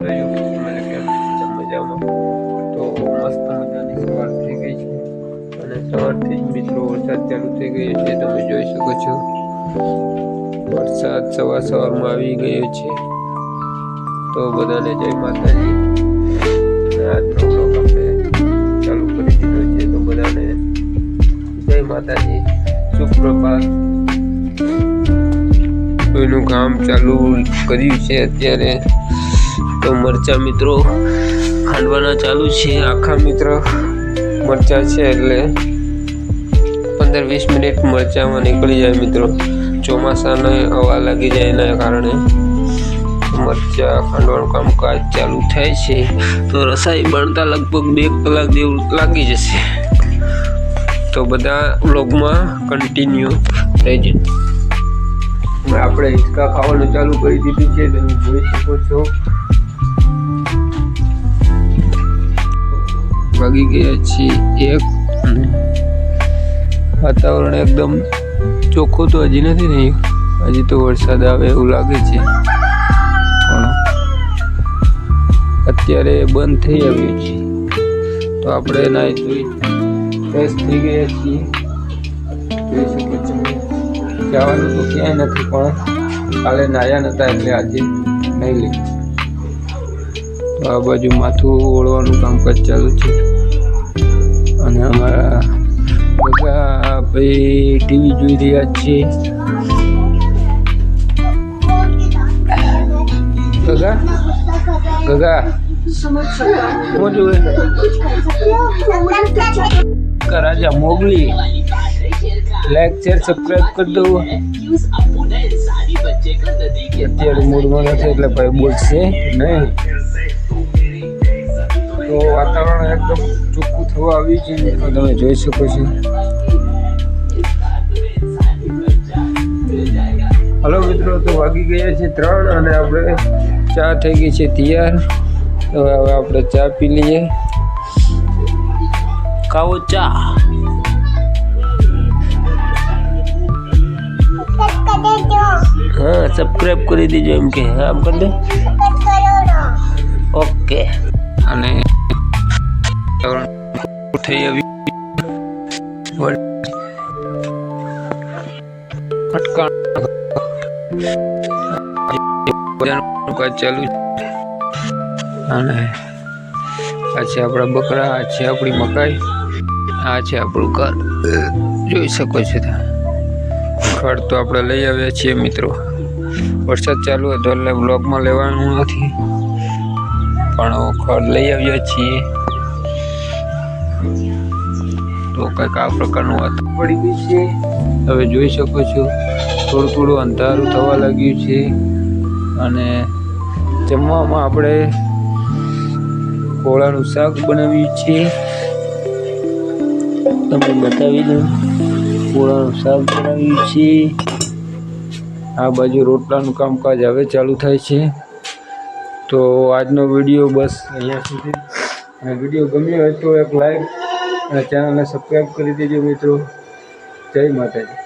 મજામાં તો મસ્ત મજાની સવાર થઈ ગઈ છે અને સવારથી જ મિત્રો વરસાદ ચાલુ થઈ ગયો છે. તમે જોઈ શકો છો વરસાદ સવારમાં આવી ગયો છે. તો બધાને જય માતાજી. આજનો બ્લોગ આપણે ચાલુ કરી દીધો છે. તો બધાને જય માતાજી, સુપ્રભાત. કોઈનું કામ ચાલુ કર્યું છે અત્યારે તો મરચા મિત્રો ખાંડવાના ચાલુ છે. આખા મિત્રો મરચા છે એટલે 15-20 મિનિટ મરચામાં નીકળી જાય મિત્રો. ચોમાસાને હવા લાગી જાય એના કારણે મરચા ખાંડવાનું કામકાજ ચાલુ થાય છે. તો રસાઈ બનતા લગભગ 2 કલાક જેવું લાગી જશે. તો બધા વ્લોગમાં કન્ટિન્યુ રહેજો. આપણે હિંચકા ખાવાનું ચાલુ કરી દીધું છે. તમે જોઈ શકો છો વાગી ગયા છે 1. વાતાવરણ એકદમ ચોખ્ખું તો હજી નથી ને, હજી તો વરસાદ આવે એવું લાગે છે, પણ અત્યારે બંધ થઈ આવ્યું છે. તો આપણે નાહી ધોઈ ફ્રેશ થઈ ગયા છીએ. જોઈ શકો છો જવાનું તો ક્યાંય નથી, પણ કાલે નાહ્યા નહોતા એટલે આજે નહીં લે. તો આ બાજુ માથું ઓળવાનું કામકાજ ચાલુ છે અને અમારા બધા ભાઈ ટીવી જોઈ રહ્યા છે. ગગા ગગા શું જોવે? રાજા મોગલી. લાઈક શેર સબસ્ક્રાઇબ કરી દો. અત્યારે મૂડમાં નથી એટલે ભાઈ બોલશે નહીં. તો વાતાવરણ એકદમ ચોખ્ખું થવા આવ્યું છે, તમે જોઈ શકો છો. હલો મિત્રો, તો વાગી ગયા છે 3 અને આપણે ચા થઈ ગઈ છે તૈયાર. તો હવે આપણે ચા પી લઈએ. ખાઓ ચા. હા, સબસ્ક્રાઇબ કરી દેજો એમ કે. હા, આમ કરી દે. ઓકે. અને થઈ આવી ચાલુ. અને આ છે આપણા બકરા, આ છે આપણી મકાઈ, આ છે આપણું ઘર. જોઈ શકો છો ખડ તો આપણે લઈ આવ્યા છીએ મિત્રો. વરસાદ ચાલુ હતો એટલે બ્લોગમાં લેવાનું નથી, પણ ખડ લઈ આવ્યા છીએ. તો કંઈક આ પ્રકારનું વાત પડી ગઈ છે. હવે જોઈ શકો છો થોડું અંધારું થવા લાગ્યું છે. અને જમવામાં આપણે કોળાનું શાક બનાવ્યું છે. તમને બતાવી દઉં, કોળાનું શાક બનાવ્યું છે. આ બાજુ રોટલાનું કામકાજ હવે ચાલુ થાય છે. તો આજનો વિડીયો બસ અહીંયા સુધી. અને વિડીયો ગમ્યો હોય તો એક લાઈક અને ચેનલને સબસ્ક્રાઈબ કરી દેજો મિત્રો. જય માતાજી.